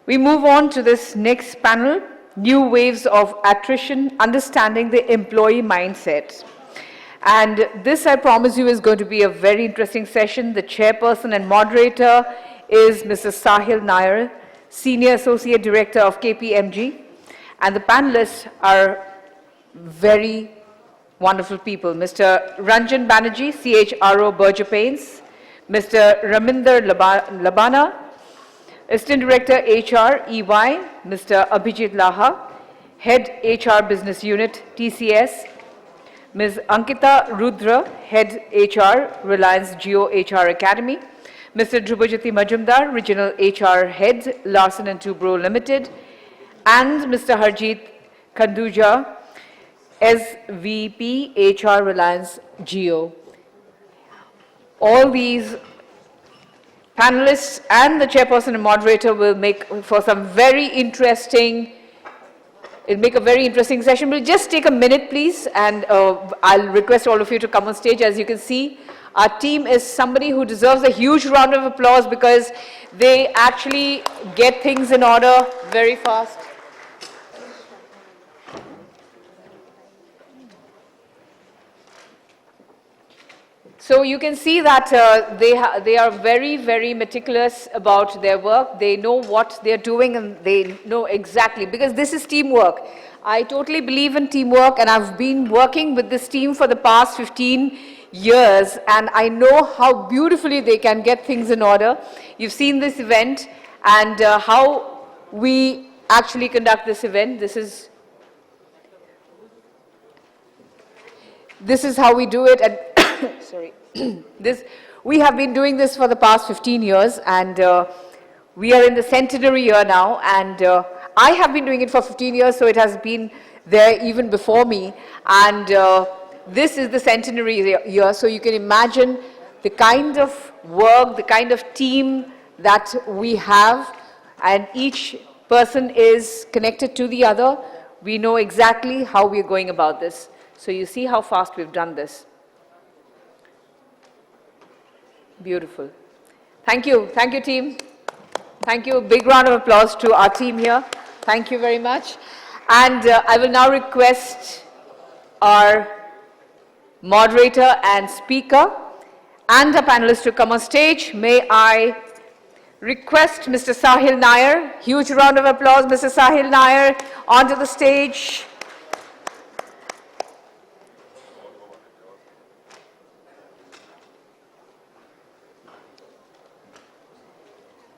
We move on to this next panel, New Waves of Attrition, Understanding the Employee Mindset. And this, I promise you, is going to be a very interesting session. The chairperson and moderator is Mr. Sahil Nayar, Senior Associate Director of KPMG. And the panelists are very wonderful people. Mr. Ranjan Banerjee, CHRO Berger Paints. Mr. Raminder Labana, Assistant Director HR EY. Mr. Avijit Laha, Head HR Business Unit TCS. Ms. Ankita Rudra, Head HR Reliance Jio HR Academy. Mr. Dhrubjyoti Majumder, Regional HR Head Larsen & Toubro Limited. And Mr. Harjit Khanduja, SVP HR Reliance Jio. All these panelists and the chairperson and moderator will make for some very interesting, it'll make a very interesting session. We'll just take a minute, please, and I'll request all of you to come on stage. As you can see, our team is somebody who deserves a huge round of applause because they actually get things in order very fast. So you can see that they are very, very meticulous about their work. They know what they're doing and they know exactly, because this is teamwork. I totally believe in teamwork, and I've been working with this team for the past 15 years, and I know how beautifully they can get things in order. You've seen this event and how we actually conduct this event. This is how we do it. And sorry. We have been doing this for the past 15 years, and we are in the centenary year now, and I have been doing it for 15 years, so it has been there even before me, and this is the centenary year, so you can imagine the kind of work, the kind of team that we have, and each person is connected to the other. We know exactly how we're going about this. So you see how fast we've done this. Beautiful. Thank you. Thank you, team. Thank you. Big round of applause to our team here. Thank you very much. And I will now request our moderator and speaker and the panelists to come on stage. May I request Mr. Sahil Nayar. Huge round of applause. Mr. Sahil Nayar onto the stage.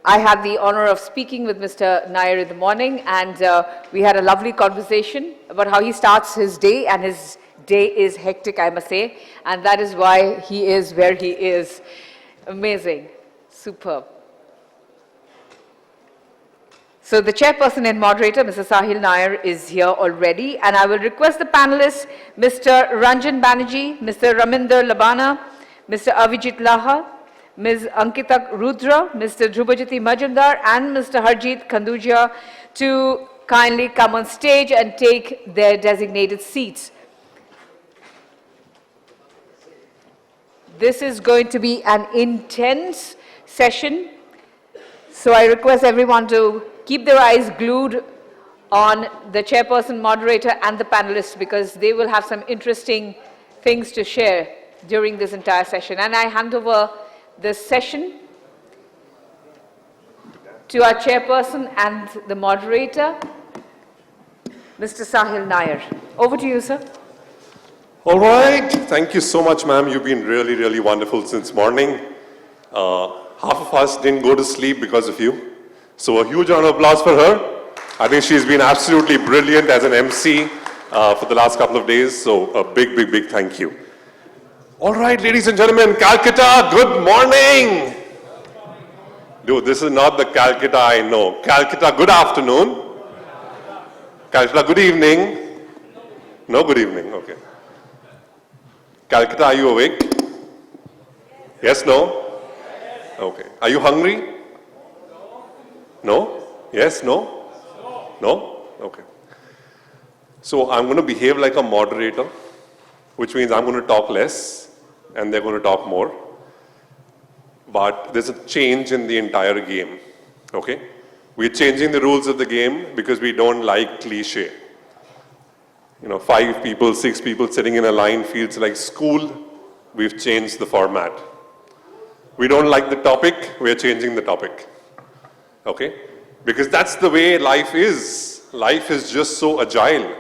I had the honor of speaking with Mr. Nayar in the morning, and we had a lovely conversation about how he starts his day, and his day is hectic, I must say, and that is why he is where he is. Amazing. Superb. So the chairperson and moderator, Mr. Sahil Nayar, is here already, and I will request the panelists, Mr. Ranjan Banerjee, Mr. Raminder Labana, Mr. Avijit Laha, Ms. Ankita Rudra, Mr. Dhrubjyoti Majumder, and Mr. Harjit Khanduja to kindly come on stage and take their designated seats. This is going to be an intense session, so I request everyone to keep their eyes glued on the chairperson, moderator, and the panelists, because they will have some interesting things to share during this entire session. And I hand over the session to our chairperson and the moderator, Mr. Sahil Nayar. Over to you, sir. All right. Thank you so much, ma'am. You've been really, really wonderful since morning. Half of us didn't go to sleep because of you. So a huge round of applause for her. I think she's been absolutely brilliant as an MC for the last couple of days. So a big, big, big thank you. All right, ladies and gentlemen, Calcutta, good morning. Dude, this is not the Calcutta I know. Calcutta, good afternoon. Calcutta, good evening. No, good evening, okay. Calcutta, are you awake? Yes, no? Okay. Are you hungry? No? Yes, no? No? Okay. So I'm going to behave like a moderator, which means I'm going to talk less and they're going to talk more. But there's a change in the entire game, okay? We're changing the rules of the game because we don't like cliche. 5 people, 6 people sitting in a line feels like school. We've changed the format. We don't like the topic, we're changing the topic. Okay? Because that's the way life is. Life is just so agile.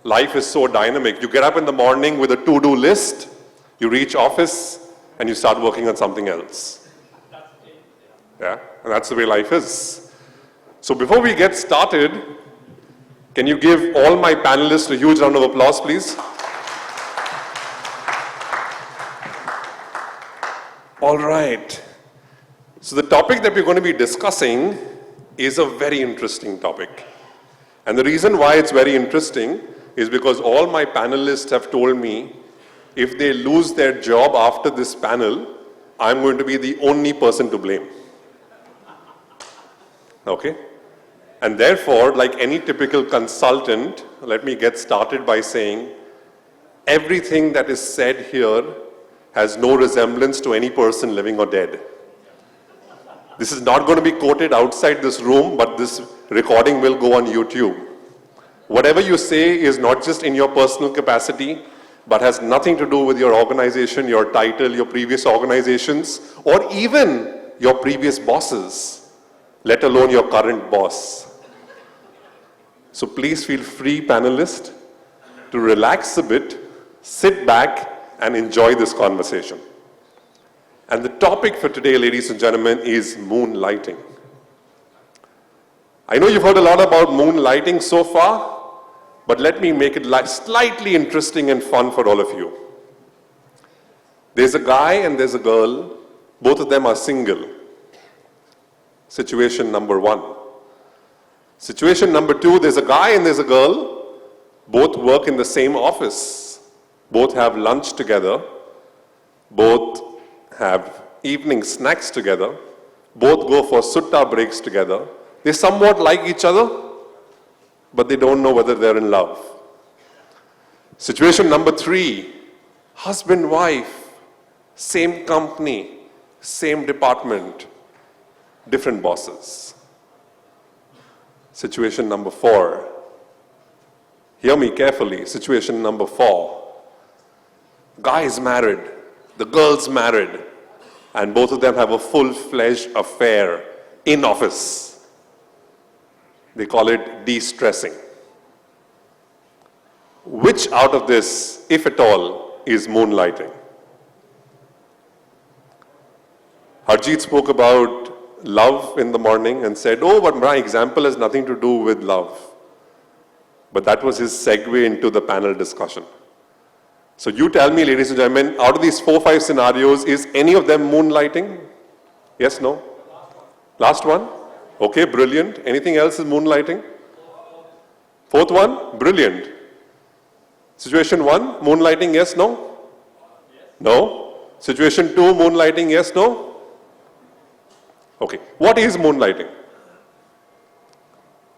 Life is so dynamic. You get up in the morning with a to-do list, you reach office, and you start working on something else. Yeah, and that's the way life is. So before we get started, can you give all my panelists a huge round of applause, please? All right. So the topic that we're going to be discussing is a very interesting topic. And the reason why it's very interesting is because all my panelists have told me if they lose their job after this panel, I'm going to be the only person to blame. Okay? And therefore, like any typical consultant, let me get started by saying everything that is said here has no resemblance to any person living or dead. This is not going to be quoted outside this room, but this recording will go on YouTube. Whatever you say is not just in your personal capacity, but has nothing to do with your organization, your title, your previous organizations, or even your previous bosses, let alone your current boss. So please feel free, panelists, to relax a bit, sit back, and enjoy this conversation. And the topic for today, ladies and gentlemen, is moonlighting. I know you've heard a lot about moonlighting so far, but let me make it slightly interesting and fun for all of you. There's a guy and there's a girl, both of them are single. Situation number 1. Situation number 2, there's a guy and there's a girl, both work in the same office, both have lunch together, both have evening snacks together, both go for sutta breaks together. They somewhat like each other, but they don't know whether they're in love. Situation number 3, husband, wife, same company, same department, different bosses. Situation number 4, hear me carefully, situation number 4, guy is married, the girl's married, and both of them have a full-fledged affair in office. They call it de-stressing. Which out of this, if at all, is moonlighting? Harjit spoke about love in the morning and said, oh, but my example has nothing to do with love. But that was his segue into the panel discussion. So you tell me, ladies and gentlemen, out of these 4-5 scenarios, is any of them moonlighting? Yes, no? Last one? Okay, brilliant. Anything else is moonlighting? 4th one? Brilliant. Situation 1, moonlighting, yes, no? No? Situation 2, moonlighting, yes, no? Okay. What is moonlighting?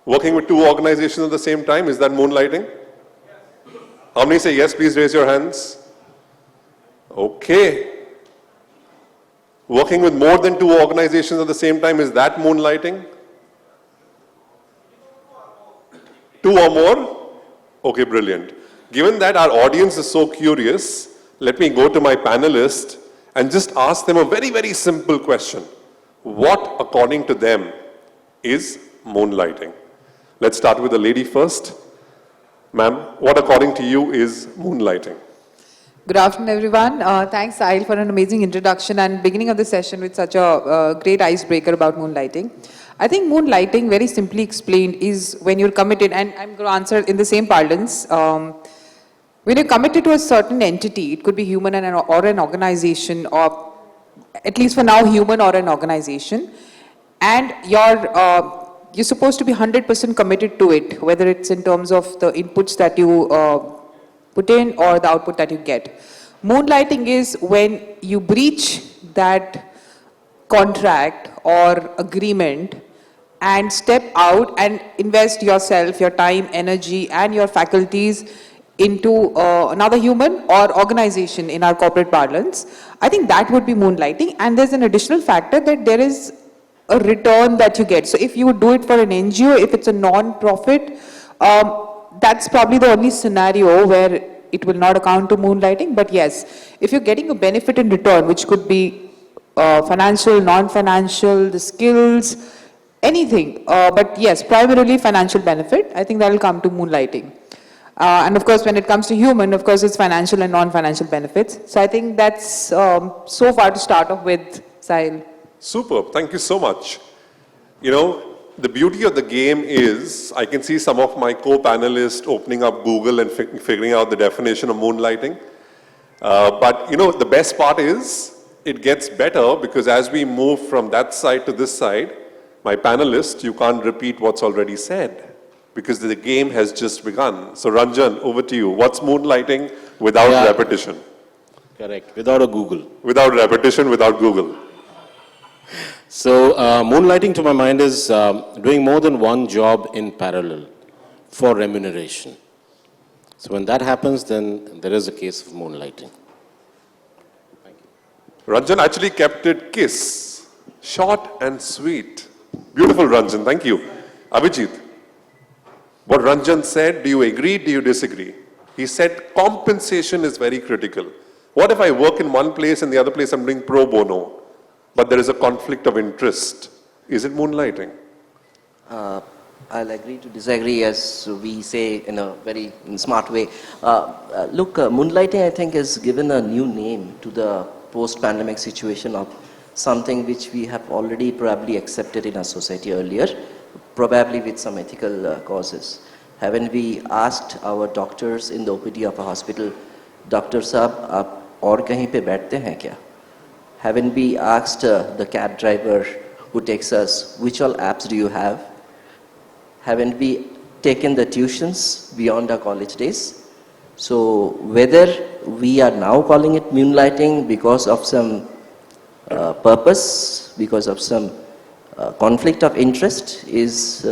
Working with 2 organizations at the same time, is that moonlighting? How many say yes? Please raise your hands. Okay. Working with more than 2 organizations at the same time, is that moonlighting? 2 or more? Okay, brilliant. Given that our audience is so curious, let me go to my panelists and just ask them a very, very simple question. What, according to them, is moonlighting? Let's start with the lady first. Ma'am, what according to you is moonlighting? Good afternoon, everyone. Thanks, Sahil, for an amazing introduction and beginning of the session with such a great icebreaker about moonlighting. I think moonlighting, very simply explained, is when you're committed, and I'm going to answer in the same parlance. When you're committed to a certain entity, it could be human or an organization, or at least for now, human or an organization, and you're supposed to be 100% committed to it, whether it's in terms of the inputs that you put in or the output that you get. Moonlighting is when you breach that contract or agreement and step out and invest yourself, your time, energy, and your faculties into another human or organization in our corporate parlance. I think that would be moonlighting. And there's an additional factor that there is a return that you get. So if you would do it for an NGO, if it's a non-profit, that's probably the only scenario where it will not account to moonlighting. But yes, if you're getting a benefit in return, which could be financial, non-financial, the skills, anything. But yes, primarily financial benefit. I think that will come to moonlighting. And of course, when it comes to human, of course, it's financial and non-financial benefits. So I think that's so far to start off with, Sahil. Superb. Thank you so much. You know, the beauty of the game is I can see some of my co-panelists opening up Google and figuring out the definition of moonlighting. But, you know, the best part is it gets better because as we move from that side to this side, my panelists, you can't repeat what's already said because the game has just begun. So Ranjan, over to you. What's moonlighting without repetition? Correct, without a Google. Without repetition, without Google. So moonlighting to my mind is doing more than one job in parallel for remuneration. So when that happens, then there is a case of moonlighting. Thank you. Ranjan actually kept it KISS, short and sweet. Beautiful, Ranjan, thank you. Avijit, what Ranjan said, do you agree, do you disagree? He said compensation is very critical. What if I work in one place and the other place I'm doing pro bono, but there is a conflict of interest? Is it moonlighting? I'll agree to disagree, as we say in a very smart way. Look, moonlighting, I think, is given a new name to the post-pandemic situation of something which we have already probably accepted in our society earlier, probably with some ethical causes. Haven't we asked our doctors in the OPD of a hospital, Doctor Saab, aap aur kahin pe baithte hain kya? Haven't we asked the cab driver who takes us, which all apps do you have? Haven't we taken the tuitions beyond our college days? So whether we are now calling it moonlighting because of some purpose, because of some conflict of interest is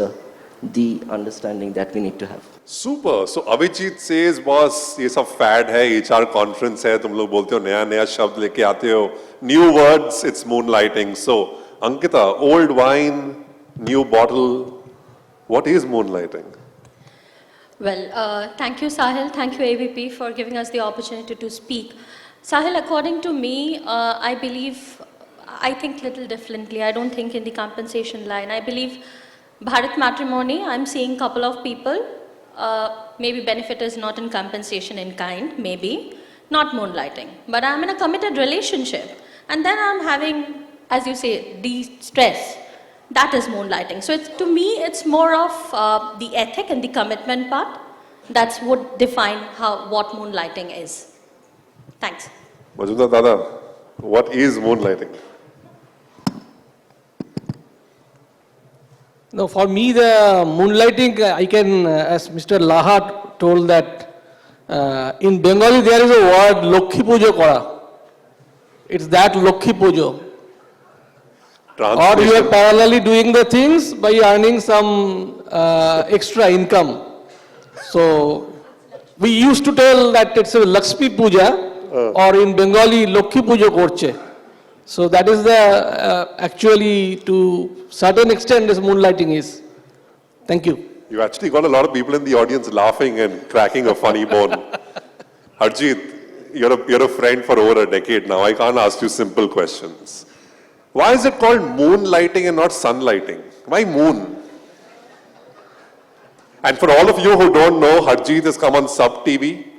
the understanding that we need to have. Super. So Avijit says, boss, ये सब fad है, HR conference है, तुम लोग बोलते हो नया शब्द लेके आते हो. New words, it's moonlighting. So Ankita, old wine, new bottle, what is moonlighting? Well, thank you, Sahil. Thank you, AVP, for giving us the opportunity to speak. Sahil, according to me, I think little differently. I don't think in the compensation line. I believe Bharat matrimony, I'm seeing a couple of people, maybe benefit is not in compensation in kind, maybe, not moonlighting. But I'm in a committed relationship. And then I'm having, as you say, de-stress. That is moonlighting. So to me, it's more of the ethic and the commitment part. That's what define what moonlighting is. Thanks. Majumder Dada, what is moonlighting? No, for me, the moonlighting, I can, as Mr. Laha told that, in Bengali there is a word, Lokhi Pujo Kora. It's that Lokhi Pujo. Or you are parallelly doing the things by earning some extra income. So, we used to tell that it's a Lakshmi Puja, or in Bengali, Lokhi Pujo Korche. So that is the, actually, to certain extent, this moonlighting is. Thank you. You actually got a lot of people in the audience laughing and cracking a funny bone. Harjit, you're a friend for over a decade now. I can't ask you simple questions. Why is it called moonlighting and not sunlighting? Why moon? And for all of you who don't know, Harjit has come on Sub TV.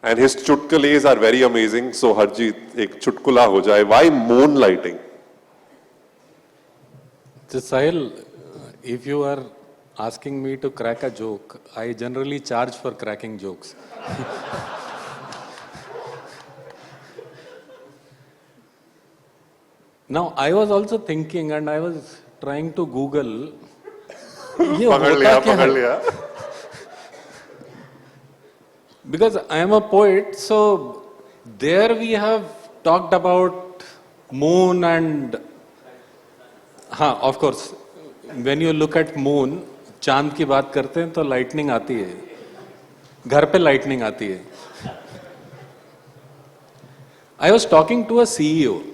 And his chutkales are very amazing. So Harjit, ek chutkula ho jaye. Why moonlighting? So Sahil, if you are asking me to crack a joke, I generally charge for cracking jokes. Now, I was also thinking and I was trying to Google. Pakad liya. Because I am a poet, so there we have talked about moon and, of course, when you look at moon, चांद की बात करते हैं तो lightning आती है, घर पे lightning आती है. I was talking to a CEO.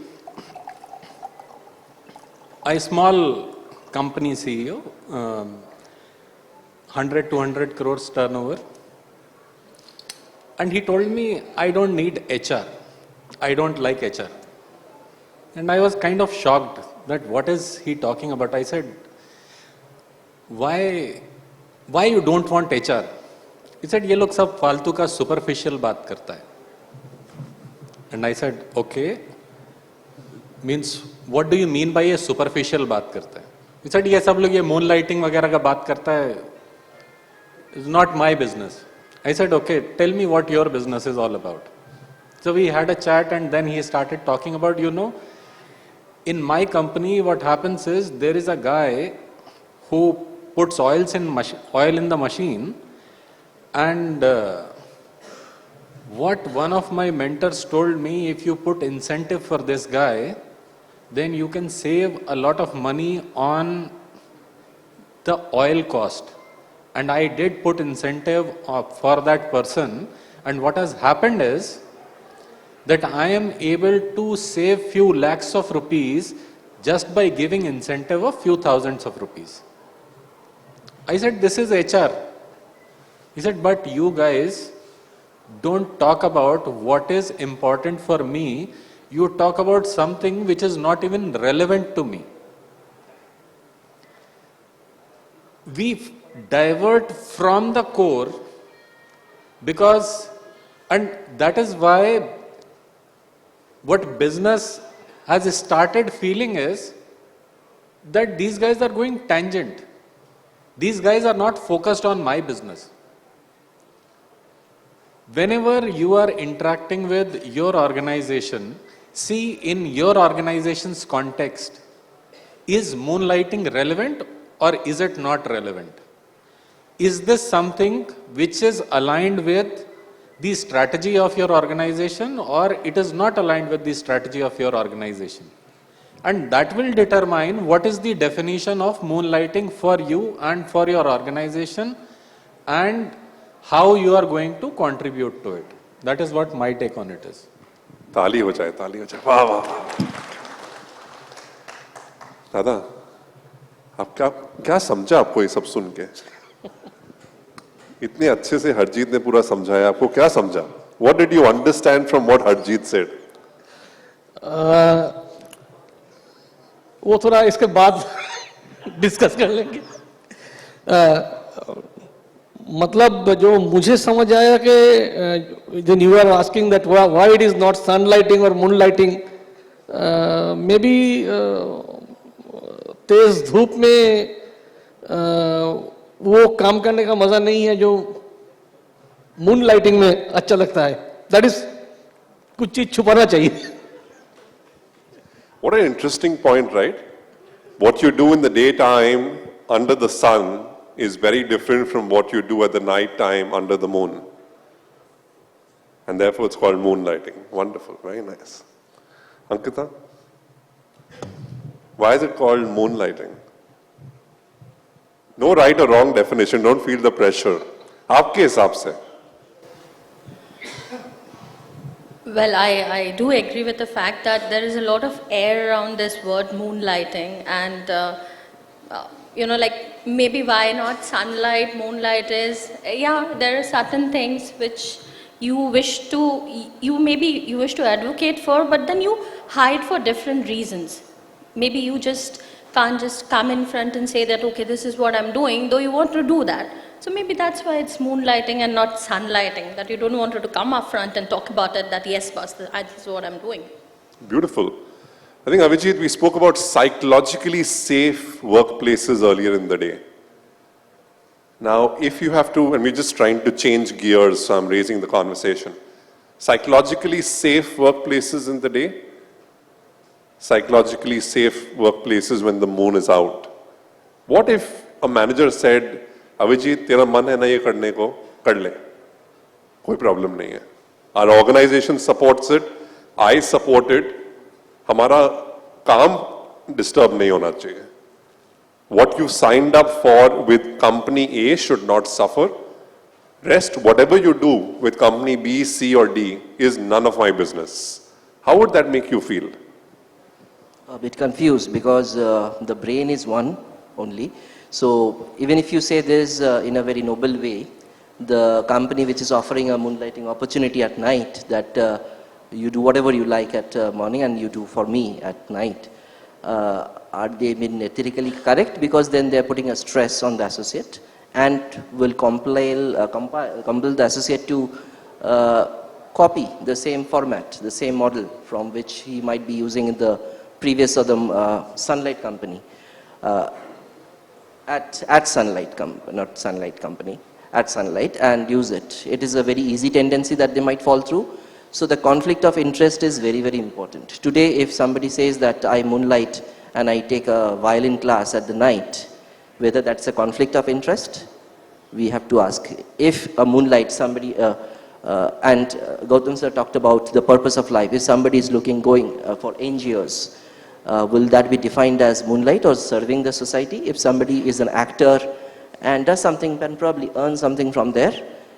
a small company CEO, 100, 200 crores turnover. And he told me, I don't need HR. I don't like HR. And I was kind of shocked that what is he talking about? I said, why you don't want HR? He said, ये लोग सब फालतू का superficial बात करता है. And I said, okay, means what do you mean by a superficial बात करता है? He said, ये सब लोग ये moonlighting वगैरह का बात करता है. It's not my business. I said, okay, tell me what your business is all about. So we had a chat and then he started talking about, in my company what happens is there is a guy who puts oil in the machine, and what one of my mentors told me, if you put incentive for this guy, then you can save a lot of money on the oil cost. And I did put incentive for that person, and what has happened is that I am able to save few lakhs of rupees just by giving incentive of few thousands of rupees. I said, this is HR. He said, but you guys don't talk about what is important for me. You talk about something which is not even relevant to me. We divert from the core because, and that is why what business has started feeling is that these guys are going tangent. These guys are not focused on my business. Whenever you are interacting with your organization, see in your organization's context, is moonlighting relevant or is it not relevant? Is this something which is aligned with the strategy of your organization or it is not aligned with the strategy of your organization? And that will determine what is the definition of moonlighting for you and for your organization and how you are going to contribute to it. That is what my take on it is. ताली हो जाए, ताली हो जाए. वाह वाह वाह. दादा, आप क्या समझा आपको ये सब सुन के? इतने अच्छे से हरजीत ने पूरा समझाया, आपको क्या समझा? What did you understand from what Harjit said? वो थोड़ा इसके बाद डिस्कस कर लेंगे. मतलब जो मुझे समझ आया कि when you are asking that why it is not sunlighting or moonlighting, maybe तेज धूप में वो काम करने का मजा नहीं है जो मून लाइटिंग में अच्छा लगता है. दैट इज कुछ चीज छुपाना चाहिए. What an interesting point, right? What you do in the daytime under the sun is very different from what you do at the night time under the moon. And therefore it's called moonlighting. Wonderful, very nice. Ankita? Why is it called moonlighting? No right or wrong definition, don't feel the pressure. आपके हिसाब से. Well, I do agree with the fact that there is a lot of air around this word moonlighting, and like maybe why not sunlight, moonlight is, there are certain things which you wish to advocate for, but then you hide for different reasons. Maybe you just can't just come in front and say that, okay, this is what I'm doing, though you want to do that. So maybe that's why it's moonlighting and not sunlighting, that you don't want to come up front and talk about it, that yes, boss, this is what I'm doing. Beautiful. I think, Avijit, we spoke about psychologically safe workplaces earlier in the day. Now, if you have to, and we're just trying to change gears, so I'm raising the conversation. Psychologically safe workplaces in the day, psychologically safe workplaces when the moon is out. What if a manager said, Avijit, तेरा मन है ना ये करने को, कर ले. कोई problem नहीं है. Our organization supports it. I support it. हमारा काम disturb नहीं होना चाहिए. What you signed up for with company A should not suffer. Rest, whatever you do with company B, C or D is none of my business. How would that make you feel? A bit confused because the brain is one only. So even if you say this in a very noble way, the company which is offering a moonlighting opportunity at night, that you do whatever you like at morning and you do for me at night, are they been ethically correct? Because then they are putting a stress on the associate and will compel the associate to copy the same format, the same model from which he might be using in the previous or the sunlight company, at sunlight not sunlight company, at sunlight, and use it. It is a very easy tendency that they might fall through. So the conflict of interest is very, very important. Today, if somebody says that I moonlight and I take a violin class at the night, whether that's a conflict of interest, we have to ask. If a moonlight somebody, and Gautam sir talked about the purpose of life. If somebody is going for NGOs, will that be defined as moonlight or serving the society? If somebody is an actor and does something and probably earn something from there,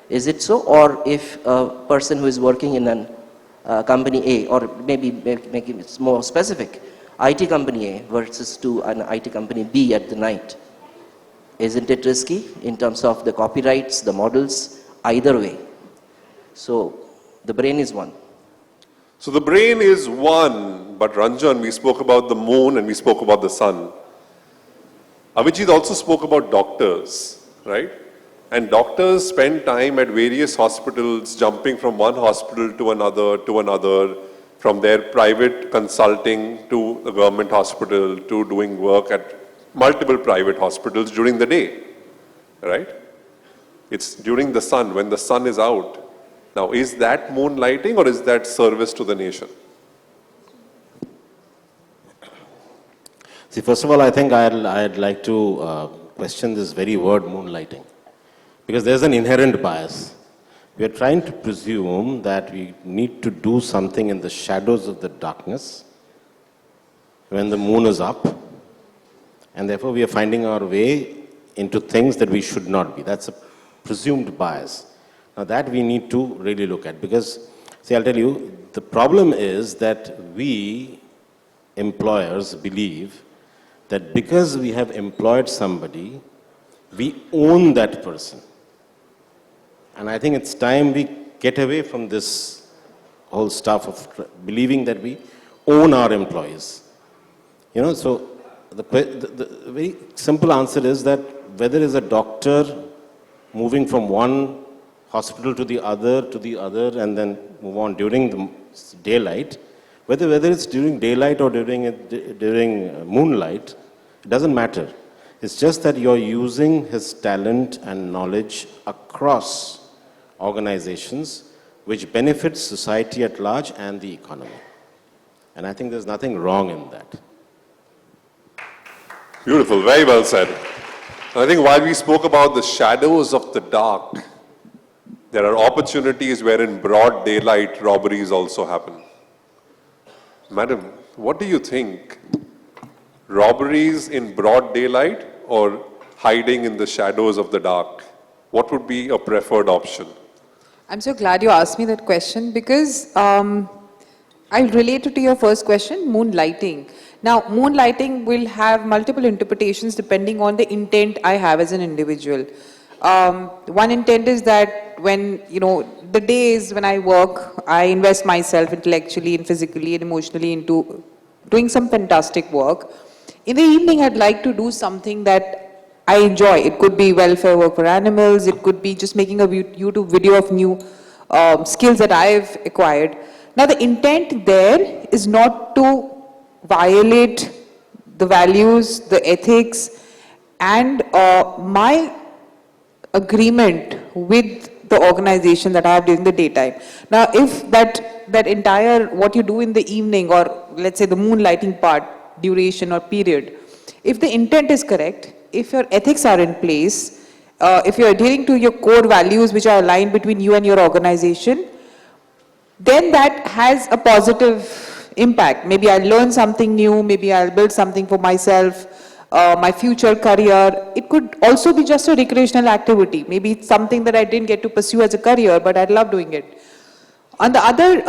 is it so? Or if a person who is working in an company A, or maybe make it more specific, IT company A versus to an IT company B at the night, isn't it risky in terms of the copyrights, the models, either way? So the brain is one. So the brain is one, but Ranjan, we spoke about the moon and we spoke about the sun. Avijit also spoke about doctors, right? And doctors spend time at various hospitals, jumping from one hospital to another, from their private consulting to the government hospital to doing work at multiple private hospitals during the day, right? It's during the sun, when the sun is out. Now, is that moonlighting or is that service to the nation? See, first of all, I think I'd like to question this very word moonlighting, because there's an inherent bias. We are trying to presume that we need to do something in the shadows of the darkness when the moon is up, and therefore we are finding our way into things that we should not be. That's a presumed bias. Now that we need to really look at, because, see, I'll tell you, the problem is that we employers believe that because we have employed somebody, we own that person. And I think it's time we get away from this whole stuff of believing that we own our employees. You know, so the very simple answer is that whether it's a doctor moving from one hospital to the other, and then move on during the daylight, whether it's during daylight or during moonlight, it doesn't matter. It's just that you're using his talent and knowledge across organizations which benefits society at large and the economy. And I think there's nothing wrong in that. Beautiful, very well said. I think while we spoke about the shadows of the dark, there are opportunities where in broad daylight robberies also happen. Madam, what do you think? Robberies in broad daylight or hiding in the shadows of the dark? What would be a preferred option? I'm so glad you asked me that question, because I'll relate it to your first question, moonlighting. Now, moonlighting will have multiple interpretations depending on the intent I have as an individual. One intent is that when, the days when I work, I invest myself intellectually and physically and emotionally into doing some fantastic work. In the evening, I'd like to do something that I enjoy. It could be welfare work for animals. It could be just making a YouTube video of new skills that I've acquired. Now, the intent there is not to violate the values, the ethics, and my agreement with the organization that I have during the daytime. Now, if that entire, what you do in the evening, or let's say the moonlighting part, duration or period, if the intent is correct, if your ethics are in place, if you're adhering to your core values which are aligned between you and your organization, then that has a positive impact. Maybe I'll learn something new, maybe I'll build something for myself, my future career. It could also be just a recreational activity. Maybe it's something that I didn't get to pursue as a career, but I love doing it. On the other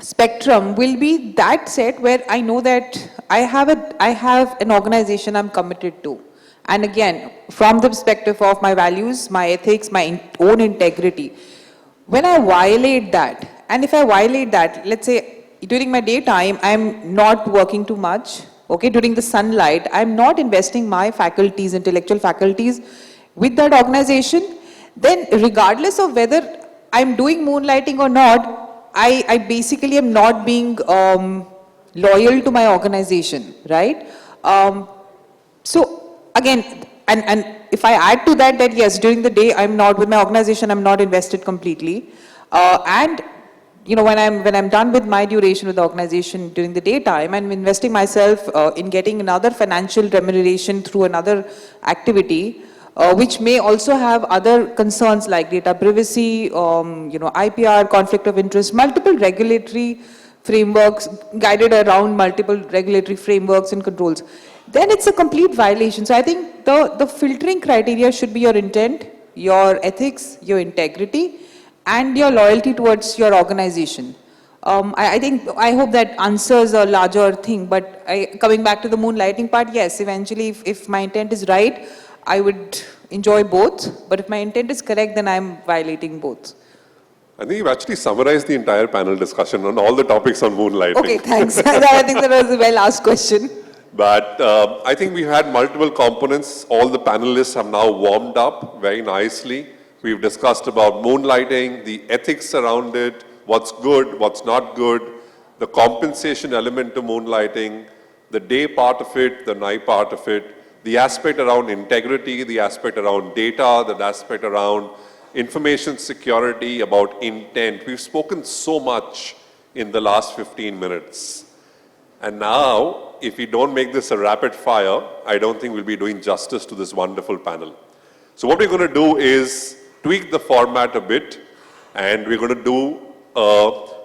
spectrum will be that set where I know that I have an organization I'm committed to. And again, from the perspective of my values, my ethics, my own integrity, when I violate that, and if I violate that, let's say during my daytime, I'm not working too much, okay, during the sunlight, I'm not investing my faculties, intellectual faculties with that organization, then regardless of whether I'm doing moonlighting or not, I basically am not being loyal to my organization, right? So again, and if I add to that, that yes, during the day I'm not with my organization, I'm not invested completely, and you know, when I'm done with my duration with the organization during the daytime, I'm investing myself in getting another financial remuneration through another activity, which may also have other concerns like data privacy, you know, IPR, conflict of interest, multiple regulatory frameworks guided around multiple regulatory frameworks and controls, then it's a complete violation. So I think the filtering criteria should be your intent, your ethics, your integrity, and your loyalty towards your organization. I hope that answers a larger thing, but coming back to the moonlighting part, yes, eventually if my intent is right, I would enjoy both, but if my intent is correct, then I'm violating both. I think you've actually summarized the entire panel discussion on all the topics on moonlighting. Okay, thanks. I think that was a well-asked question. But I think we've had multiple components. All the panelists have now warmed up very nicely. We've discussed about moonlighting, the ethics around it, what's good, what's not good, the compensation element to moonlighting, the day part of it, the night part of it, the aspect around integrity, the aspect around data, the aspect around information security, about intent. We've spoken so much in the last 15 minutes. And now, if we don't make this a rapid fire, I don't think we'll be doing justice to this wonderful panel. So what we're going to do is tweak the format a bit, and we're going to do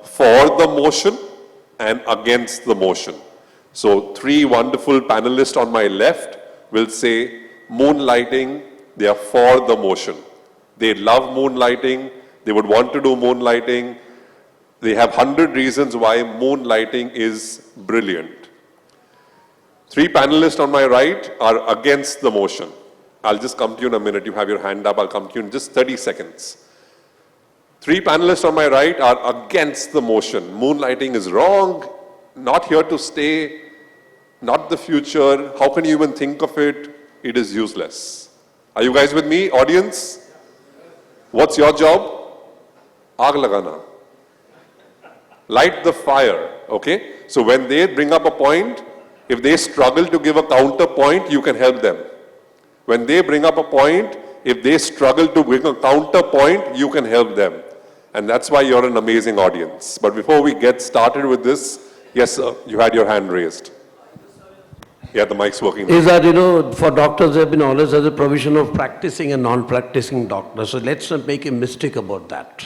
for the motion and against the motion. So three wonderful panelists on my left will say moonlighting, they are for the motion. They love moonlighting, they would want to do moonlighting. They have 100 reasons why moonlighting is brilliant. Three panelists on my right are against the motion. I'll just come to you in a minute. You have your hand up. I'll come to you in just 30 seconds. Three panelists on my right are against the motion. Moonlighting is wrong, not here to stay, not the future. How can you even think of it? It is useless. Are you guys with me, audience? What's your job? Aag lagana. Light the fire, okay? So when they bring up a point, if they struggle to give a counterpoint, you can help them. When they bring up a point, if they struggle to bring a counterpoint, you can help them. And that's why you're an amazing audience. But before we get started with this, yes, sir, you had your hand raised. Yeah, the mic's working. Is that, you know, for doctors there have been always as a provision of practicing and non-practicing doctors. So let's not make a mistake about that.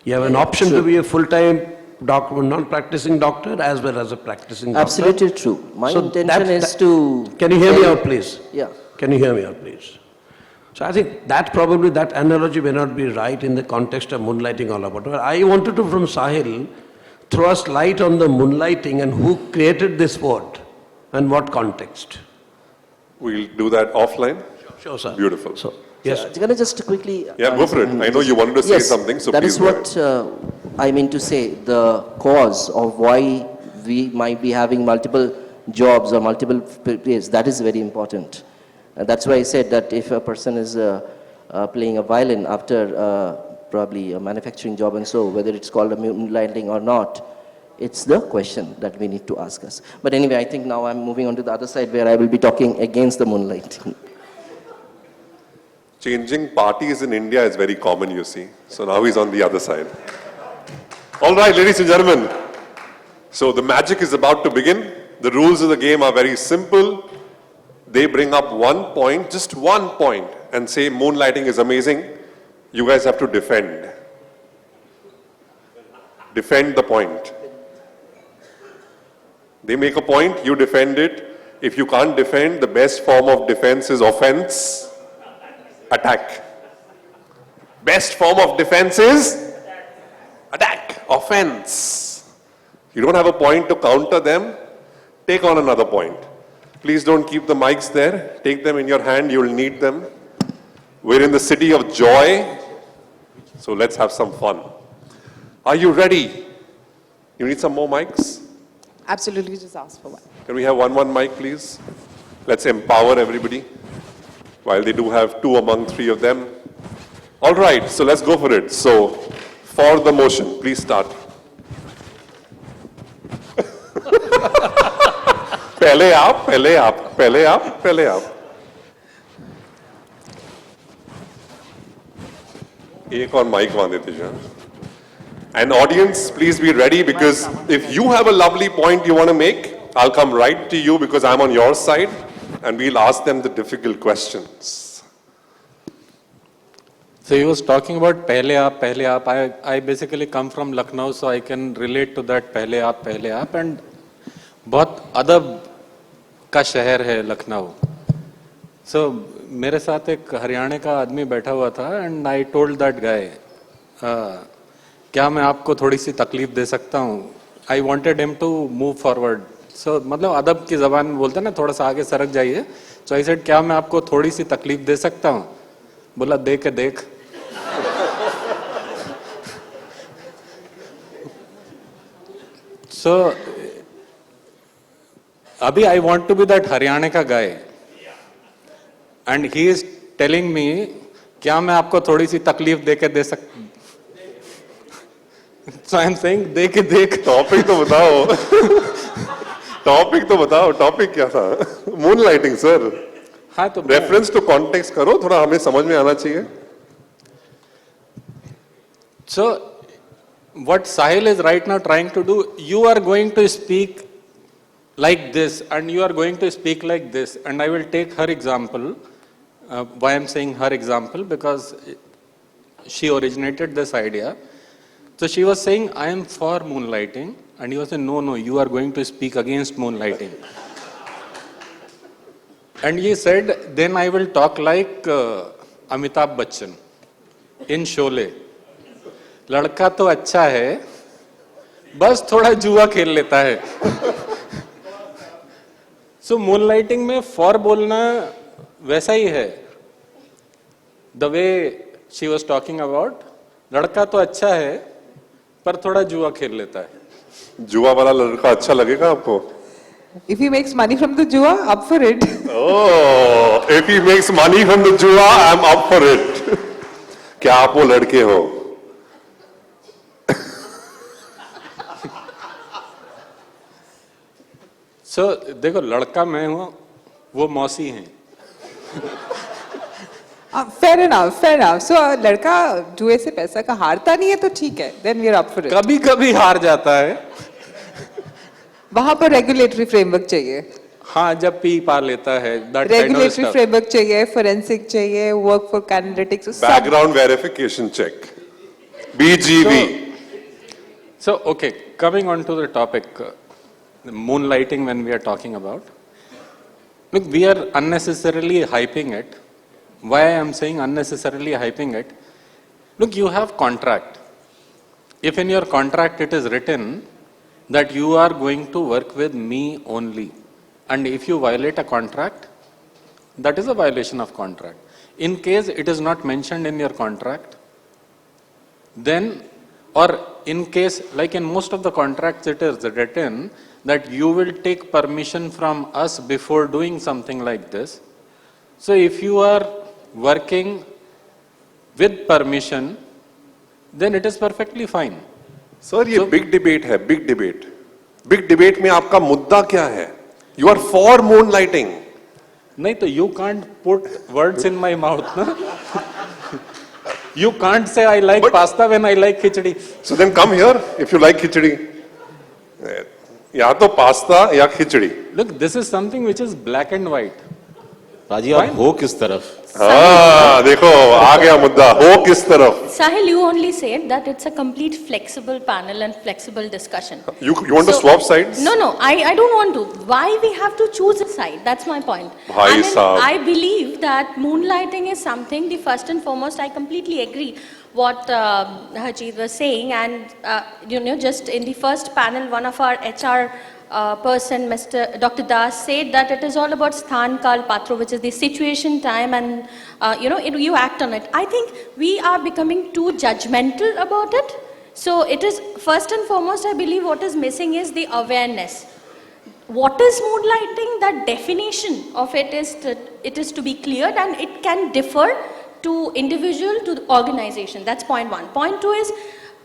You have an option to be a full-time doctor, non-practicing doctor as well as a practicing doctor. Absolutely true. My So intention is that- to... Can you hear me out, please? Yeah. Can you hear me out, please? So I think that probably that analogy may not be right in the context of moonlighting all about. But I wanted to, from Sahil, throw us light on the moonlighting and who created this word and what context. We'll do that offline. Sure, sir. Beautiful. So, yes. Can I just quickly... Yeah, go for it. I know you wanted to say something, so that please is go what I mean to say. The cause of why we might be having multiple jobs or multiple places, that is very important. That's why I said that if a person is playing a violin after probably a manufacturing job and so, whether it's called a moonlighting or not, it's the question that we need to ask us. But anyway, I think now I'm moving on to the other side where I will be talking against the moonlighting. Changing parties in India is very common, you see. So now he's on the other side. All right, ladies and gentlemen. So the magic is about to begin. The rules of the game are very simple. They bring up one point, just one point, and say moonlighting is amazing. You guys have to defend. Defend the point. They make a point, you defend it. If you can't defend, the best form of defense is offense. Attack. Best form of defense is attack, offense. You don't have a point to counter them, take on another point. Please don't keep the mics there. Take them in your hand, you'll need them. We're in the city of joy, so let's have some fun. Are you ready? You need some more mics? Absolutely, just ask for one. Can we have one mic, please? Let's empower everybody, while they do have 2 among 3 of them. All right, so let's go for it. So, for the motion, please start. पहले आप, पहले आप, पहले आप, पहले आप. एक और माइक वहां देते जाओ. And audience, please be ready, because if you have a lovely point you want to make, I'll come right to you because I'm on your side, and we'll ask them the difficult questions. So he was talking about pehle aap. I basically come from Lucknow, so I can relate to that pehle aap. And बहुत अदब का शहर है Lucknow. So मेरे साथ एक हरियाणा का आदमी बैठा हुआ था, and I told that guy, क्या मैं आपको थोड़ी सी तकलीफ दे सकता हूँ? I wanted him to move forward. So मतलब अदब की जबान में बोलते हैं ना, थोड़ा सा आगे सरक जाइए. So I said, क्या मैं आपको थोड़ी सी तकलीफ दे सकता हूँ? बोला दे के देख. So अभी I want to be that Haryana का guy, and he is telling me, क्या मैं आपको थोड़ी सी तकलीफ दे के दे सकता. So I am saying, दे के देख. टॉपिक तो बताओ. टॉपिक तो बताओ. टॉपिक क्या था? Moonlighting sir. हाँ तो रेफरेंस टू कॉन्टेक्स्ट करो, थोड़ा हमें समझ में आना चाहिए. So what Sahil is right now trying to do, you are going to speak like this, and you are going to speak like this, and I will take her example. Why I am saying her example? Because she originated this idea. So she was saying, I am for moonlighting, and he was saying, no, you are going to speak against moonlighting. And he said, then I will talk like Amitabh Bachchan in Sholay. लड़का तो अच्छा है, बस थोड़ा जुआ खेल लेता है. So moonlighting में for बोलना वैसा ही है. The way she was talking about, लड़का तो अच्छा है, पर थोड़ा जुआ खेल लेता है. जुआ वाला लड़का अच्छा लगेगा आपको? If he makes money from the jua, up for it. Oh, if he makes money from the jua, I'm up for it. क्या आप वो लड़के हो? So देखो, लड़का मैं हूँ, वो मौसी हैं. Fair enough. So लड़का जुए से पैसा का हारता नहीं है तो ठीक है. Then we are up for it. कभी कभी हार जाता है. वहाँ पर regulatory framework चाहिए. हाँ, जब पी पा लेता है. Regulatory framework चाहिए, forensic चाहिए, work for analytics. Background verification check. BGV. So okay, coming on to the topic, moonlighting when we are talking about. Look, we are unnecessarily hyping it. Why I am saying unnecessarily hyping it? Look, you have contract. If in your contract it is written that you are going to work with me only, and if you violate a contract, that is a violation of contract. In case it is not mentioned in your contract, then, or in case, like in most of the contracts it is written that you will take permission from us before doing something like this. So if you are working with permission, then it is perfectly fine. Sir, ये big debate है, big debate. Big debate में आपका मुद्दा क्या है? You are for moonlighting. नहीं तो you can't put words in my mouth, na? You can't say I like pasta when I like khichdi. So then come here if you like khichdi. या तो pasta या खिचड़ी. Look, this is something which is black and white. राजी आप हो किस तरफ? हाँ, देखो आ गया मुद्दा. हो किस तरफ? Sahil, you only said that it's a complete flexible panel and flexible discussion. You want to swap sides? No, I don't want to. Why we have to choose a side? That's my point. Bhai sahab. I believe that moonlighting is something, the first and foremost, I completely agree. what Harjit was saying, and just in the first panel, one of our HR person, Mr. Dr. Das, said that it is all about sthan, kal, patro, which is the situation, time, and you act on it. I think we are becoming too judgmental about it. So it is, first and foremost, I believe what is missing is the awareness. What is moonlighting? That definition of it is to be cleared, and it can differ to individual, to the organization. That's point one. Point two is,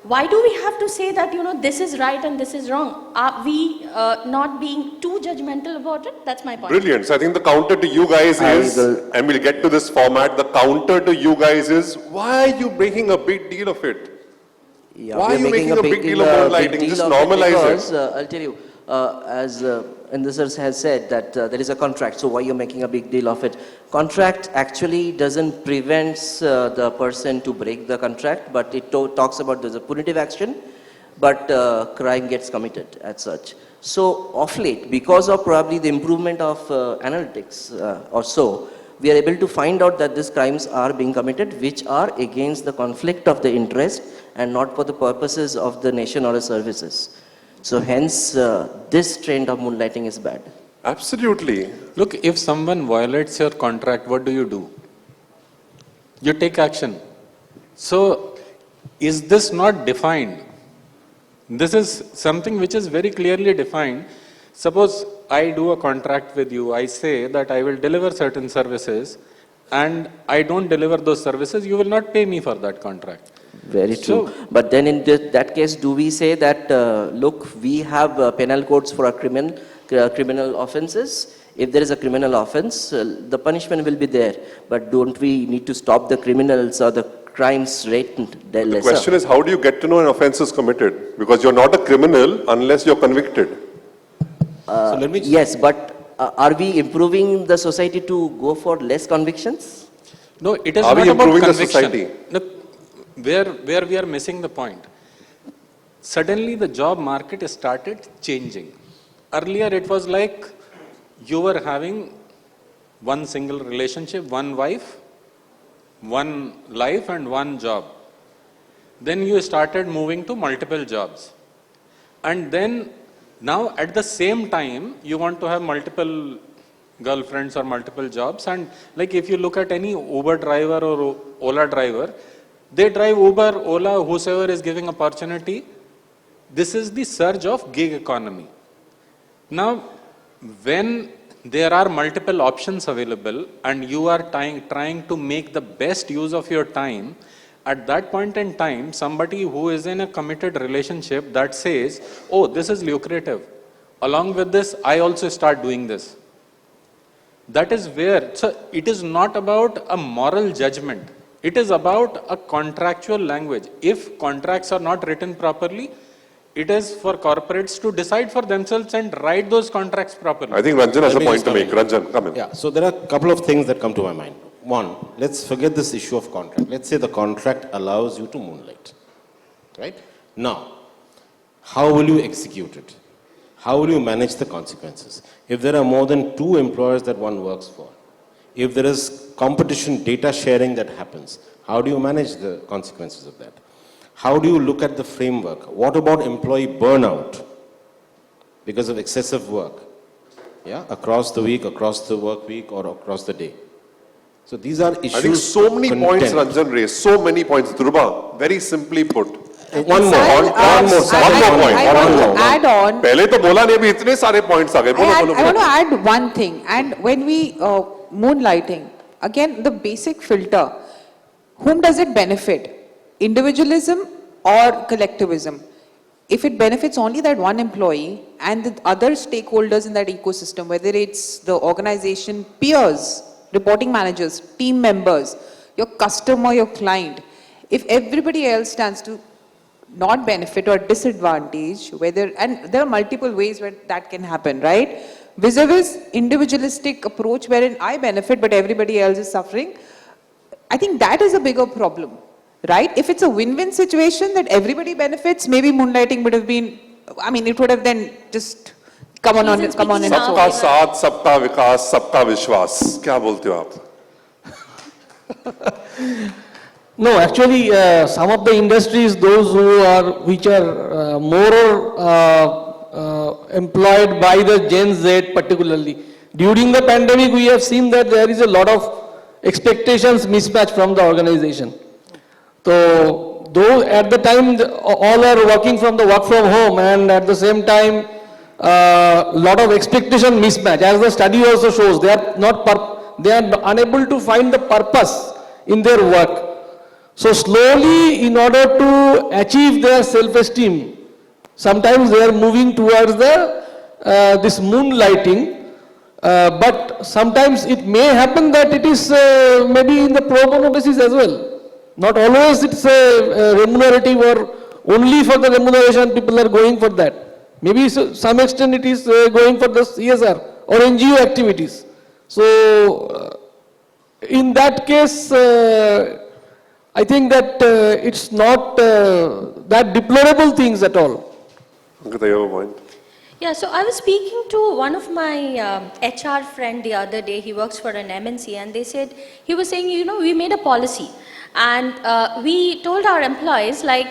why do we have to say that, this is right and this is wrong? Are we not being too judgmental about it? That's my point. Brilliant. So I think the counter to you guys is, and we'll get to this format, the counter to you guys is, why are you making a big deal of it? Yeah, why are you making a big deal of moonlighting? Just normalize because, it. I'll tell you, as Indusar has said that there is a contract, so why you're making a big deal of it? Contract actually doesn't prevent the person to break the contract, but it talks about there's a punitive action, but crime gets committed as such. So of late, because of probably the improvement of analytics or so, we are able to find out that these crimes are being committed which are against the conflict of the interest and not for the purposes of the nation or the services. So hence, this trend of moonlighting is bad. Absolutely. Look, if someone violates your contract, what do? You take action. So, is this not defined? This is something which is very clearly defined. Suppose I do a contract with you, I say that I will deliver certain services, and I don't deliver those services, you will not pay me for that contract. Very true. But then in that case, do we say that, look, we have penal codes for our criminal offenses? If there is a criminal offense, the punishment will be there. But don't we need to stop the criminals or the crimes rate lesser? The question is, how do you get to know an offense is committed? Because you're not a criminal unless you're convicted. So let me yes, but are we improving the society to go for less convictions? No, it is Are not we about improving the conviction. society? Look, where we are missing the point. Suddenly the job market started changing. Earlier it was like you were having one single relationship, one wife, one life and one job. Then you started moving to multiple jobs. And then now at the same time you want to have multiple girlfriends or multiple jobs. And like if you look at any Uber driver or Ola driver, they drive Uber, Ola, whosoever is giving opportunity. This is the surge of gig economy. Now, when there are multiple options available and you are trying to make the best use of your time, at that point in time, somebody who is in a committed relationship that says, oh, this is lucrative. Along with this, I also start doing this. That is where, so it is not about a moral judgment. It is about a contractual language. If contracts are not written properly, it is for corporates to decide for themselves and write those contracts properly. I think Ranjan has a point to make. Ranjan, come in. Yeah, so there are a couple of things that come to my mind. One, let's forget this issue of contract. Let's say the contract allows you to moonlight, right? Now, how will you execute it? How will you manage the consequences? If there are more than 2 employers that one works for, if there is competition data sharing that happens, how do you manage the consequences of that? How do you look at the framework? What about employee burnout because of excessive work? Yeah, across the week, across the work week, or across the day. So these are issues. I think so many points content. Ranjan raised, so many points. Dhruba, very simply put. One more point. Add on. पहले तो बोला नहीं अभी इतने सारे points आ गए. I want to add one thing. And when we moonlighting, again the basic filter, whom does it benefit? Individualism or collectivism? If it benefits only that one employee and the other stakeholders in that ecosystem, whether it's the organization, peers, reporting managers, team members, your customer, your client, if everybody else stands to not benefit or disadvantage, whether, and there are multiple ways where that can happen, right? Vis-a-vis individualistic approach wherein I benefit but everybody else is suffering, I think that is a bigger problem. Right? If it's a win-win situation that everybody benefits, maybe moonlighting would have been, I mean, it would have then just come on and सबका साथ, सबका विकास, सबका विश्वास. क्या बोलते हो आप? No, actually, some of the industries, those which are more employed by the Gen Z particularly. During the pandemic, we have seen that there is a lot of expectations mismatch from the organization. So, though at the time all are working from the work from home, and at the same time, lot of expectation mismatch. As the study also shows, they are unable to find the purpose in their work. So slowly, in order to achieve their self-esteem, sometimes they are moving towards this moonlighting, but sometimes it may happen that it is maybe in the pro bono basis as well. Not always it's remunerative or only for the remuneration people are going for that. Maybe to some extent it is going for the CSR or NGO activities. So in that case, I think that it's not that deplorable things at all. Ankita, you have a point? Yeah, so I was speaking to one of my HR friend the other day. He works for an MNC, and he was saying, you know, we made a policy, and we told our employees, like,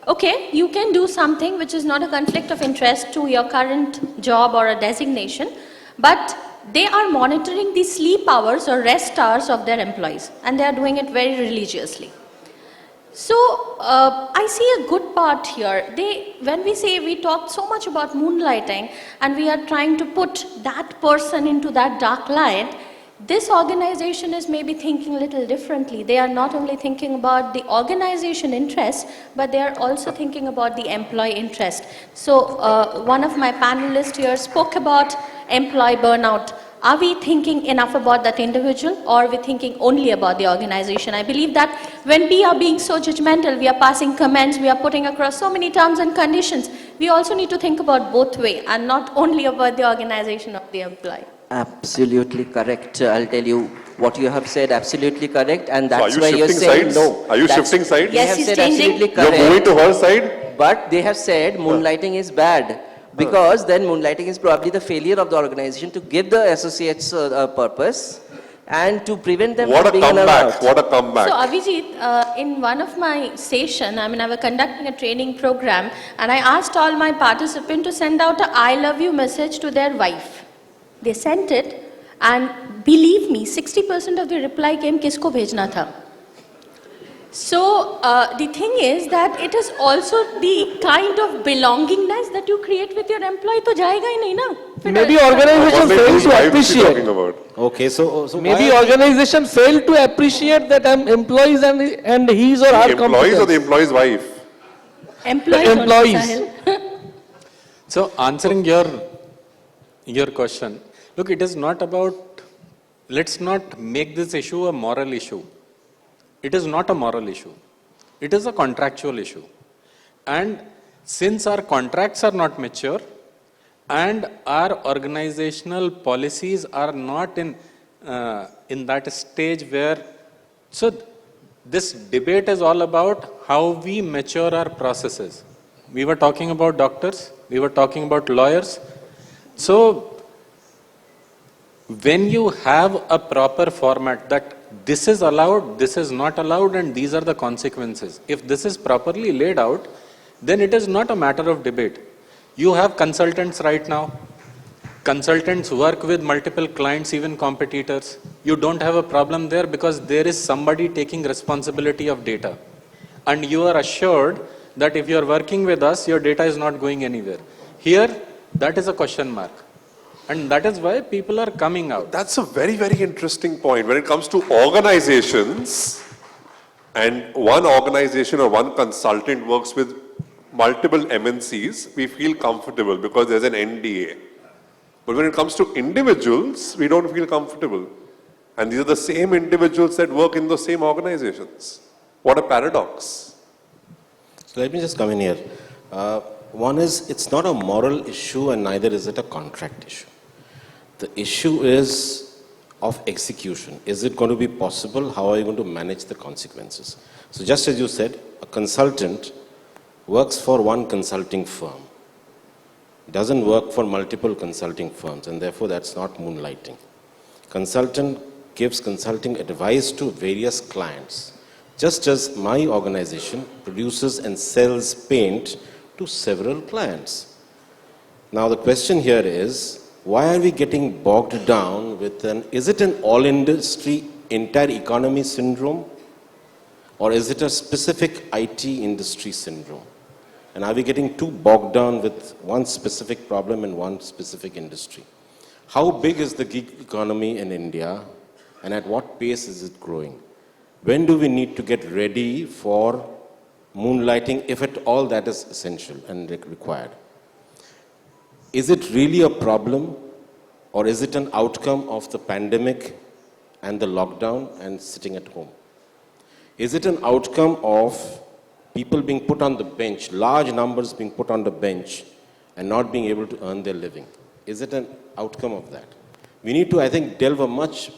okay, you can do something which is not a conflict of interest to your current job or a designation, but they are monitoring the sleep hours or rest hours of their employees, and they are doing it very religiously. So, I see a good part here. When we talk so much about moonlighting and we are trying to put that person into that dark light, this organization is maybe thinking a little differently. They are not only thinking about the organization interest, but they are also thinking about the employee interest. So, one of my panelists here spoke about employee burnout. Are we thinking enough about that individual, or are we thinking only about the organization? I believe that when we are being so judgmental, we are passing comments, we are putting across so many terms and conditions, we also need to think about both ways and not only about the organization of the employee. Absolutely correct. I'll tell you what you have said, absolutely correct, and So that's why you're saying sides? no. Are you That's- shifting sides? They Yes, have he's said changing. absolutely You're correct. moving to her side? But they have said moonlighting is bad, because then moonlighting is probably the failure of the organization to give the associates a purpose and to prevent them What a from being comeback, allowed. what a comeback. So Avijit, in one of my session, I was conducting a training program, and I asked all my participants to send out a I love you message to their wife. They sent it, and believe me, 60% of the reply came, kisko bhejna tha? So the thing is that it is also the kind of belongingness that you create with your employee, to jayega hi nahi na. Maybe organization What fails to wife is she appreciate. talking about? Okay, so Maybe why- organization fail to appreciate that employees and his or her Employees or the competence. employee's wife? Employees. only, Employees. Sahil. So answering your question, look, it is not about, let's not make this issue a moral issue. It is not a moral issue. It is a contractual issue. And since our contracts are not mature and our organizational policies are not in that stage where, so this debate is all about how we mature our processes. We were talking about doctors, we were talking about lawyers. So when you have a proper format that this is allowed, this is not allowed, and these are the consequences. If this is properly laid out, then it is not a matter of debate. You have consultants right now. Consultants work with multiple clients, even competitors. You don't have a problem there because there is somebody taking responsibility of data. And you are assured that if you are working with us, your data is not going anywhere. Here, that is a question mark. And that is why people are coming out. That's a very, very interesting point. When it comes to organizations, and one organization or one consultant works with multiple MNCs, we feel comfortable because there's an NDA. But when it comes to individuals, we don't feel comfortable. And these are the same individuals that work in those same organizations. What a paradox. So let me just come in here. One is, it's not a moral issue and neither is it a contract issue. The issue is of execution. Is it going to be possible? How are you going to manage the consequences? So just as you said, a consultant works for one consulting firm, doesn't work for multiple consulting firms, and therefore that's not moonlighting. Consultant gives consulting advice to various clients, just as my organization produces and sells paint to several clients. Now the question here is, why are we getting bogged down with is it an all-industry, entire economy syndrome? Or is it a specific IT industry syndrome? And are we getting too bogged down with one specific problem in one specific industry? How big is the gig economy in India, and at what pace is it growing? When do we need to get ready for moonlighting, if at all that is essential and required? Is it really a problem, or is it an outcome of the pandemic and the lockdown and sitting at home? Is it an outcome of people being put on the bench, large numbers being put on the bench and not being able to earn their living? Is it an outcome of that? We need to, I think, delve a much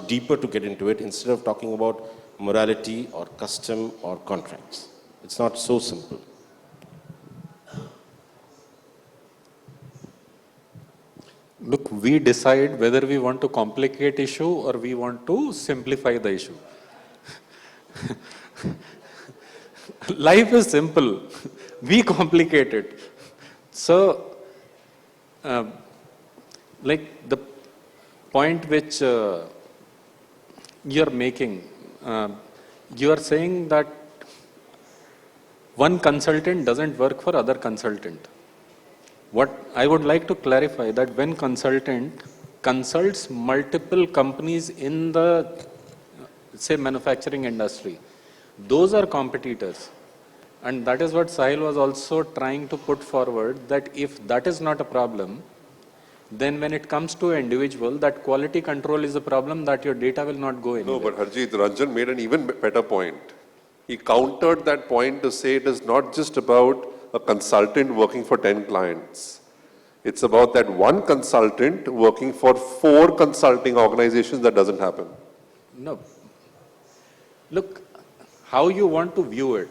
deeper to get into it instead of talking about morality or custom or contracts. It's not so simple. Look, we decide whether we want to complicate issue or we want to simplify the issue. Life is simple. We complicate it. So, like the point which you're making, you are saying that one consultant doesn't work for other consultant. What I would like to clarify that when consultant consults multiple companies in the, say, manufacturing industry, those are competitors. And that is what Sahil was also trying to put forward, that if that is not a problem, then when it comes to an individual, that quality control is a problem, that your data will not go anywhere. No, but Harjit, Ranjan made an even better point. He countered that point to say it is not just about a consultant working for 10 clients. It's about that one consultant working for 4 consulting organizations. That doesn't happen. No. Look, how you want to view it.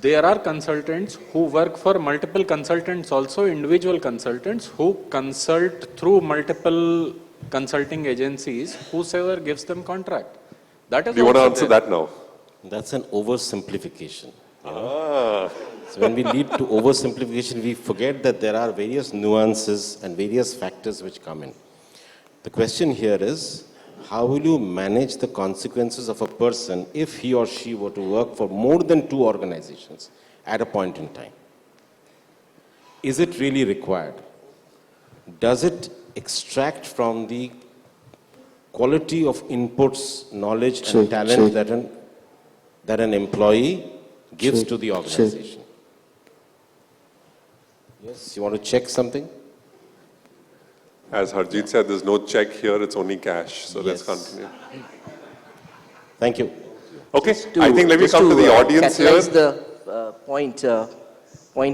There are consultants who work for multiple consultants, also individual consultants who consult through multiple consulting agencies, whosoever gives them contract. That is. Do you want to answer that now? That's an oversimplification. So when we lead to oversimplification, we forget that there are various nuances and various factors which come in. The question here is, how will you manage the consequences of a person if he or she were to work for more than 2 organizations at a point in time? Is it really required? Does it extract from the quality of inputs, knowledge and talent that an employee gives to the organization? Yes, you want to check something? As Harjit said, there's no check here, it's only cash. So let's continue. Thank you. Okay, I think let me come to the audience here. The point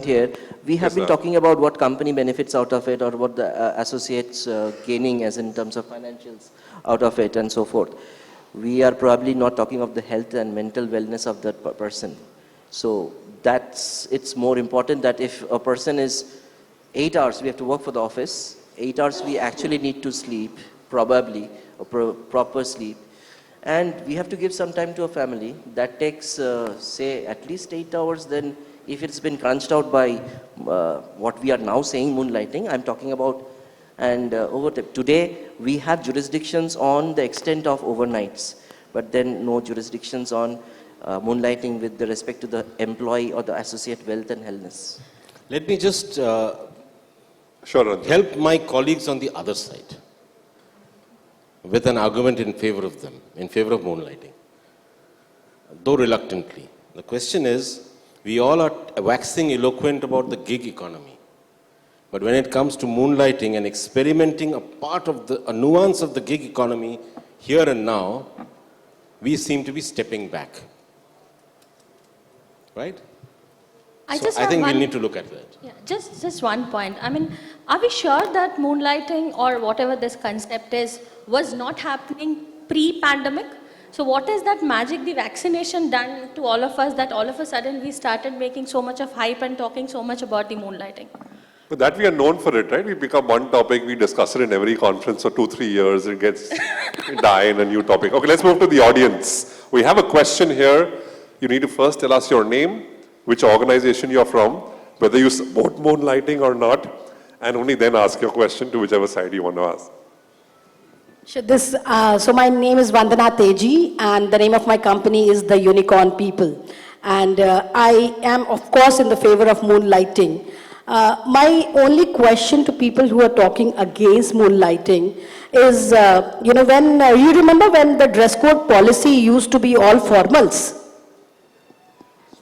here, we have been talking about what company benefits out of it or what the associates gaining as in terms of financials out of it and so forth. We are probably not talking of the health and mental wellness of that person. So it's more important that if a person is 8 hours, we have to work for the office, 8 hours we actually need to sleep, probably, or proper sleep. And we have to give some time to a family. That takes, say, at least 8 hours. Then if it's been crunched out by what we are now saying, moonlighting, I'm talking about, and today we have jurisdictions on the extent of overnights, but then no jurisdictions on moonlighting with the respect to the employee or the associate wealth and wellness. Let me just Sure, help my colleagues on the other side with an argument in favor of them, in favor of moonlighting, though reluctantly. The question is, we all are waxing eloquent about the gig economy. But when it comes to moonlighting and experimenting a nuance of the gig economy here and now, we seem to be stepping back. Right? I think we'll need to look at that. Yeah, just one point. I mean, are we sure that moonlighting or whatever this concept is was not happening pre-pandemic? So what is that magic, the vaccination done to all of us that all of a sudden we started making so much of hype and talking so much about the moonlighting? But that we are known for it, right? We pick up one topic, we discuss it in every conference for 2-3 years, it gets die in a new topic. Okay, let's move to the audience. We have a question here. You need to first tell us your name, which organization you're from, whether you support moonlighting or not, and only then ask your question to whichever side you want to ask. Sure, so my name is Vandana Teji, and the name of my company is the Unicorn People. And I am, of course, in the favor of moonlighting. My only question to people who are talking against moonlighting is, when you remember when the dress code policy used to be all formals?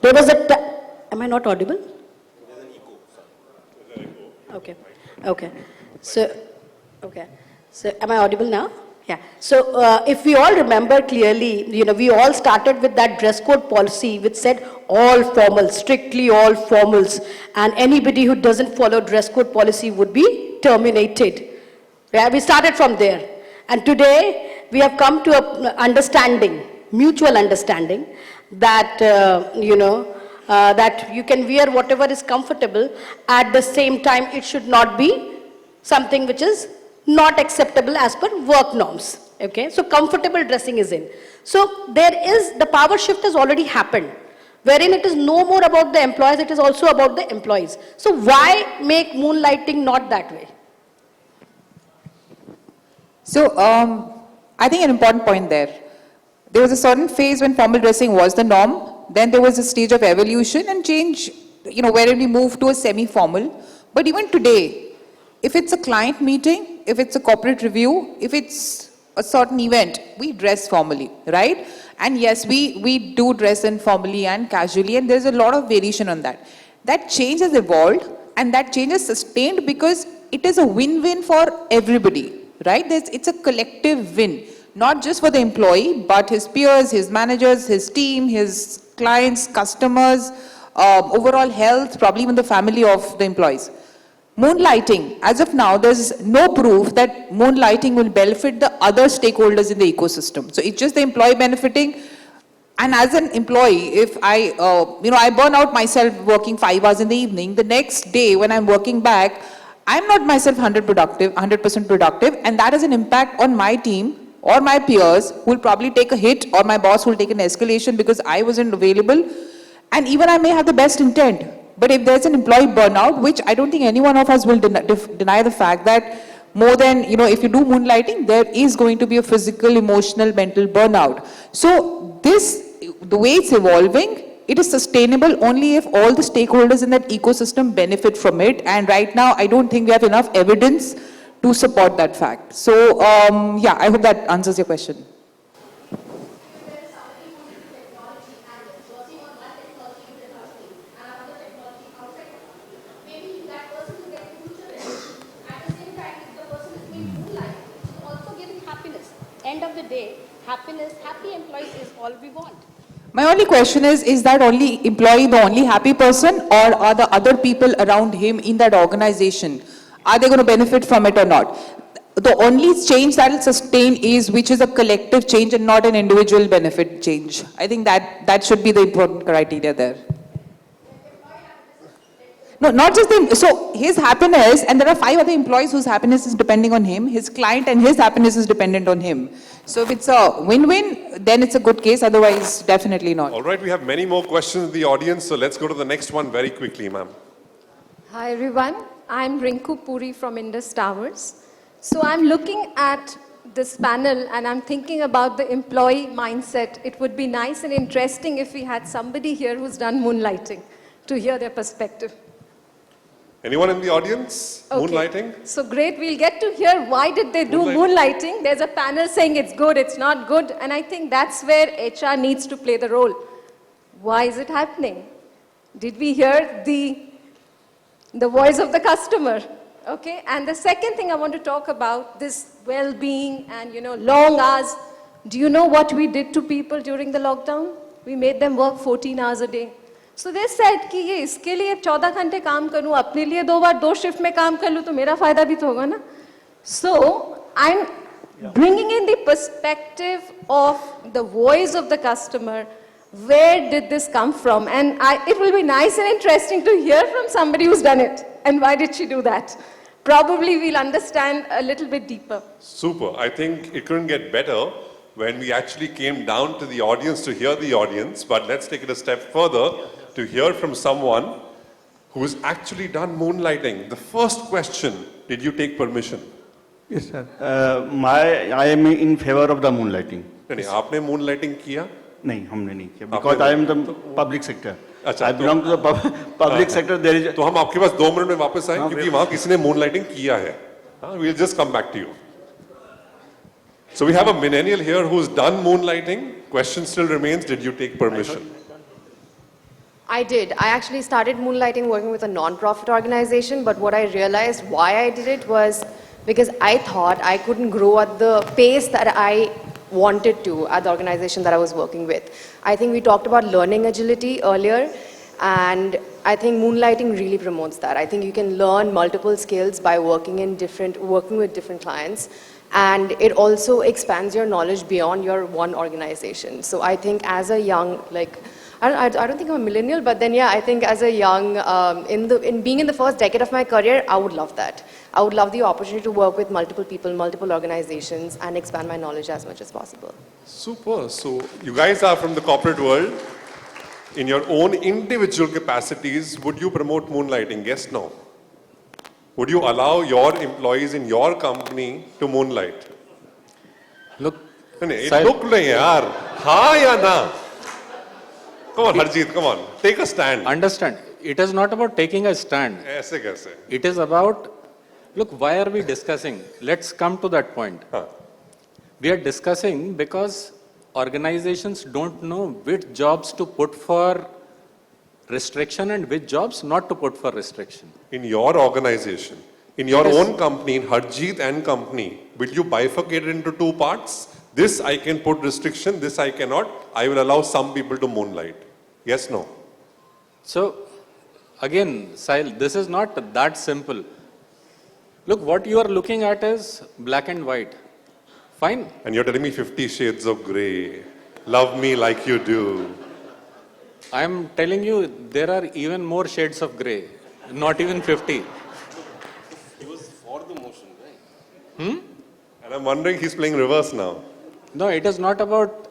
There was am I not audible? Okay. So am I audible now? Yeah. So if we all remember clearly, we all started with that dress code policy which said all formals, strictly all formals, and anybody who doesn't follow dress code policy would be terminated. Yeah, we started from there. And today we have come to a understanding, mutual understanding, that, that you can wear whatever is comfortable. At the same time, it should not be something which is not acceptable as per work norms. Okay, so comfortable dressing is in. So the power shift has already happened, wherein it is no more about the employees, it is also about the employees. So why make moonlighting not that way? So, I think an important point there. There was a certain phase when formal dressing was the norm. Then there was a stage of evolution and change, wherein we moved to a semi-formal. But even today, if it's a client meeting, if it's a corporate review, if it's a certain event, we dress formally, right? And yes, we do dress informally and casually, and there's a lot of variation on that. That change has evolved, and that change is sustained because it is a win-win for everybody, right? It's a collective win, not just for the employee, but his peers, his managers, his team, his clients, customers, overall health, probably even the family of the employees. Moonlighting, as of now, there's no proof that moonlighting will benefit the other stakeholders in the ecosystem. So it's just the employee benefiting. And as an employee, if I burn out myself working 5 hours in the evening, the next day when I'm working back, I'm not myself 100% productive, and that has an impact on my team or my peers who will probably take a hit, or my boss will take an escalation because I wasn't available. And even I may have the best intent. But if there's an employee burnout, which I don't think any one of us will deny the fact that more than, if you do moonlighting, there is going to be a physical, emotional, mental burnout. So the way it's evolving, it is sustainable only if all the stakeholders in that ecosystem benefit from it. And right now, I don't think we have enough evidence to support that fact. So, I hope that answers your question. End of the day, happiness, happy employees is all we want. My only question is that only employee the only happy person, or are the other people around him in that organization, are they going to benefit from it or not? The only change that will sustain is which is a collective change and not an individual benefit change. I think that should be the important criteria there. No, not just them. So his happiness, and there are 5 other employees whose happiness is depending on him. His client and his happiness is dependent on him. So if it's a win-win, then it's a good case. Otherwise, definitely not. All right, we have many more questions in the audience. So let's go to the next one very quickly, ma'am. Hi, everyone. I'm Rinku Puri from Indus Towers. So I'm looking at this panel and I'm thinking about the employee mindset. It would be nice and interesting if we had somebody here who's done moonlighting to hear their perspective. Anyone in the audience? Okay. Moonlighting? So great, we'll get to hear why did they do moonlighting. There's a panel saying it's good, it's not good, and I think that's where HR needs to play the role. Why is it happening? Did we hear the voice of the customer? Okay, and the second thing I want to talk about, this well-being and long hours. Do you know what we did to people during the lockdown? We made them work 14 hours a day. So they said कि ये इसके लिए 14 घंटे काम करूँ, अपने लिए 2 बार 2 shift में काम कर लूँ तो मेरा फायदा भी तो होगा ना? So I'm bringing in the perspective of the voice of the customer. Where did this come from? And it will be nice and interesting to hear from somebody who's done it. And why did she do that? Probably we'll understand a little bit deeper. Super. I think it couldn't get better. when we actually came down to the audience to hear the audience, but let's take it a step further to hear from someone who's actually done moonlighting. The first question, did you take permission? Yes, sir. I am in favor of the moonlighting. नहीं, आपने moonlighting किया? नहीं, हमने नहीं किया. Because I am the public sector. अच्छा, I belong to the public sector. There is. तो हम आपके पास 2 मिनट में वापस आए क्योंकि वहाँ किसी ने moonlighting किया है. We'll just come back to you. So we have a millennial here who's done moonlighting. Question still remains, did you take permission? I did. I actually started moonlighting working with a non-profit organization, but what I realized why I did it was because I thought I couldn't grow at the pace that I wanted to at the organization that I was working with. I think we talked about learning agility earlier, and I think moonlighting really promotes that. I think you can learn multiple skills by working with different clients, and it also expands your knowledge beyond your one organization. So I think as a young, I don't think I'm a millennial, but then yeah, I think as a young, in being in the first decade of my career, I would love that. I would love the opportunity to work with multiple people, multiple organizations, and expand my knowledge as much as possible. Super. So you guys are from the corporate world. In your own individual capacities, would you promote moonlighting? Yes, no? Would you allow your employees in your company to moonlight? Look, look yaar. Ha ya na? Come on, Harjit, come on. Take a stand. Understand, it is not about taking a stand. Aise kaise? It is about, look, why are we discussing? Let's come to that point. We are discussing because organizations don't know which jobs to put for restriction and which jobs not to put for restriction. In your organization, in your own company, in Harjit and company, will you bifurcate it into 2 parts? This I can put restriction, this I cannot. I will allow some people to moonlight. Yes, no? So, again, Sahil, this is not that simple. Look, what you are looking at is black and white. Fine. And you're telling me 50 shades of grey. Love me like you do. I am telling you, there are even more shades of grey. Not even 50. He was for the motion, right? And I'm wondering, he's playing reverse now. No, it is not about...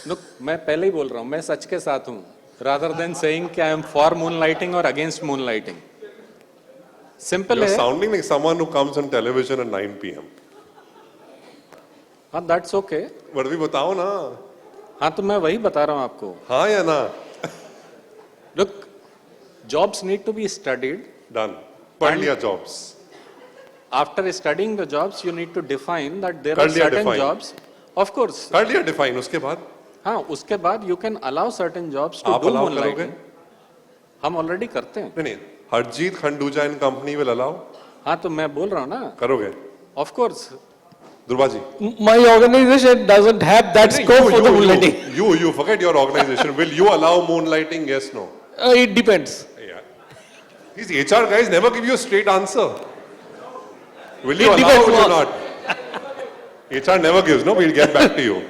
Look, मैं पहले ही बोल रहा हूँ, मैं सच के साथ हूँ. Rather than saying कि I am for moonlighting or against moonlighting. Simple You're है. sounding like someone who comes on television at 9 p.m. हाँ, that's okay. But अभी बताओ ना. हाँ, तो मैं वही बता रहा हूँ आपको. हाँ या ना? Look, jobs need to be studied. Done. पढ़ लिया jobs. After studying the jobs, you need to define that there are certain jobs. Of course. कर लिया define, उसके बाद? हाँ, उसके बाद you can allow certain jobs to do moonlighting. हम already करते हैं. नहीं, Harjit, Khanduja and company will allow? हाँ, तो मैं बोल रहा हूँ ना. करोगे? Of course. Dhrubaji. My organization doesn't have that scope for the moonlighting. You forget your organization. Will you allow moonlighting? Yes, no? It depends. Yeah. These HR guys never give you a straight answer. Will you allow it or not? HR never gives, no? We'll get back to you.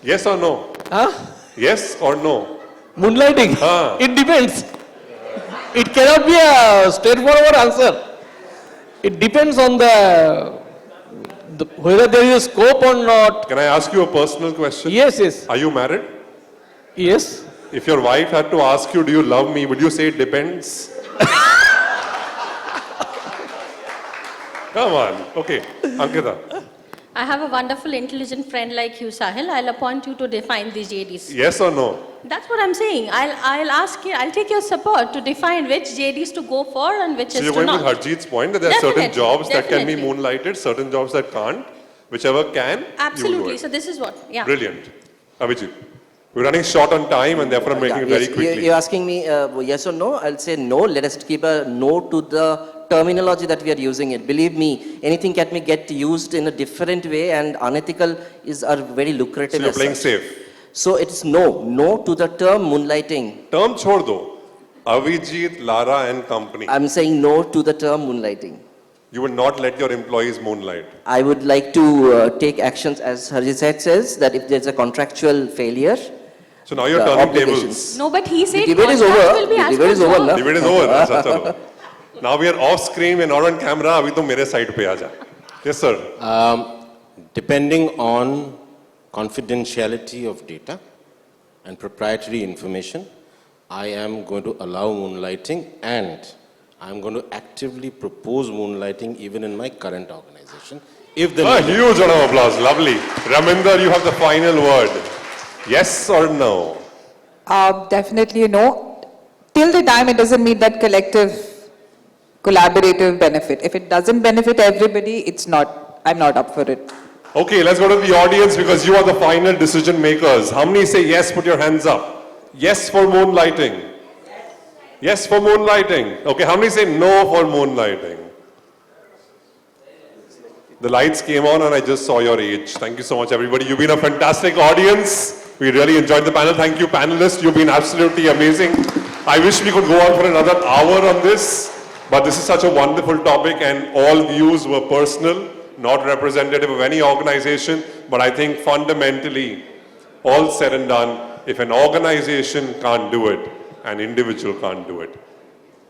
Yes or no? Huh? Yes or no? Moonlighting? It depends. It cannot be a straightforward answer. It depends on whether there is a scope or not. Can I ask you a personal question? Yes, yes. Are you married? Yes. If your wife had to ask you, do you love me? Would you say it depends? Come on. Okay. Ankita. I have a wonderful, intelligent friend like you, Sahil. I'll appoint you to define these JDs. Yes or no? That's what I'm saying. I'll ask you, I'll take your support to define which JDs to go for and which So is you're to going not. with Harjit's point that there are certain jobs that can be Definitely. moonlighted, certain jobs that can't. Whichever can, you will do Absolutely. it. So this is what, yeah. Brilliant. Avijit. We're running short on time and therefore I'm making it very quickly. You're asking me yes or no? I'll say no. Let us keep a no to the terminology that we are using it. Believe me, anything can get used in a different way, and unethical are very lucrative. So you're playing safe. So it's no to the term moonlighting. Term chhod do. Avijit, Laha and company. I'm saying no to the term moonlighting. You will not let your employees moonlight. I would like to take actions, as Harjit says, that if there's a contractual failure. So now you're turning tables. No, but he said The debate is contract over. will be The as debate is per over, job. na? Debate is over. Acha, chalo. Now we are off screen, we're not on camera. Abhi to mere side pe aaja. Yes, sir. depending on confidentiality of data and proprietary information, I am going to allow moonlighting, and I'm going to actively propose moonlighting even in my current organization. If the A huge round of applause. Lovely. Raminder, you have the final word. Yes or no? Definitely no. Till the time it doesn't meet that collective, collaborative benefit. If it doesn't benefit everybody, I'm not up for it. Okay, let's go to the audience because you are the final decision makers. How many say yes? Put your hands up. Yes for moonlighting. Yes for moonlighting. Okay, how many say no for moonlighting? The lights came on and I just saw your age. Thank you so much, everybody. You've been a fantastic audience. We really enjoyed the panel. Thank you, panelists. You've been absolutely amazing. I wish we could go on for another hour on this, but this is such a wonderful topic and all views were personal, not representative of any organization. But I think fundamentally, all said and done, if an organization can't do it, an individual can't do it.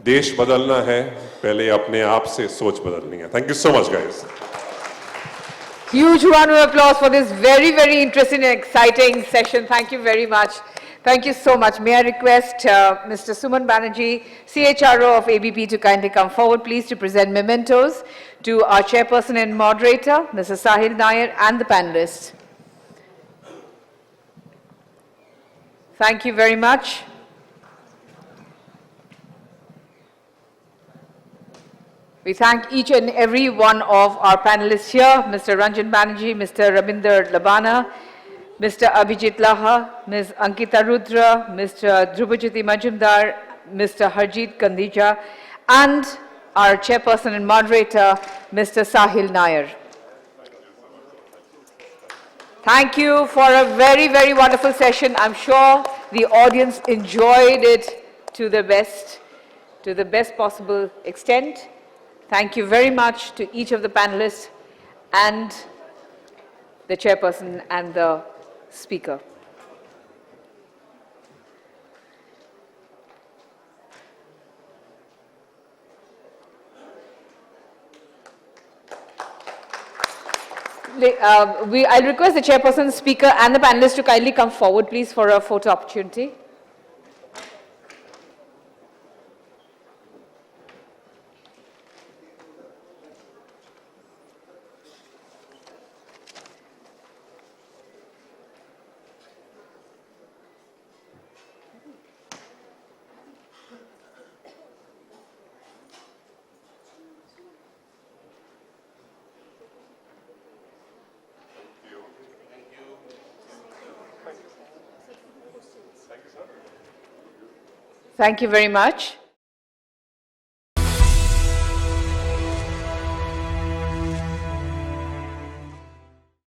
देश बदलना है, पहले अपने आप से सोच बदलनी है. Thank you so much, guys. Huge round of applause for this very, very interesting and exciting session. Thank you very much. Thank you so much. May I request Mr. Suman Banerjee, CHRO of ABP, to kindly come forward, please, to present mementos to our chairperson and moderator, Mr. Sahil Nayar, and the panelists. Thank you very much. We thank each and every one of our panelists here, Mr. Ranjan Banerjee, Mr. Raminder Labana, Mr. Avijit Laha, Ms. Ankita Rudra, Mr. Dhrubjyoti Majumder, Mr. Harjit Khanduja, and our chairperson and moderator, Mr. Sahil Nayar. Thank you for a very, very wonderful session. I'm sure the audience enjoyed it to the best possible extent. Thank you very much to each of the panelists and the chairperson and the speaker. I'll request the chairperson, speaker, and the panelists to kindly come forward, please, for a photo opportunity. Thank you very much.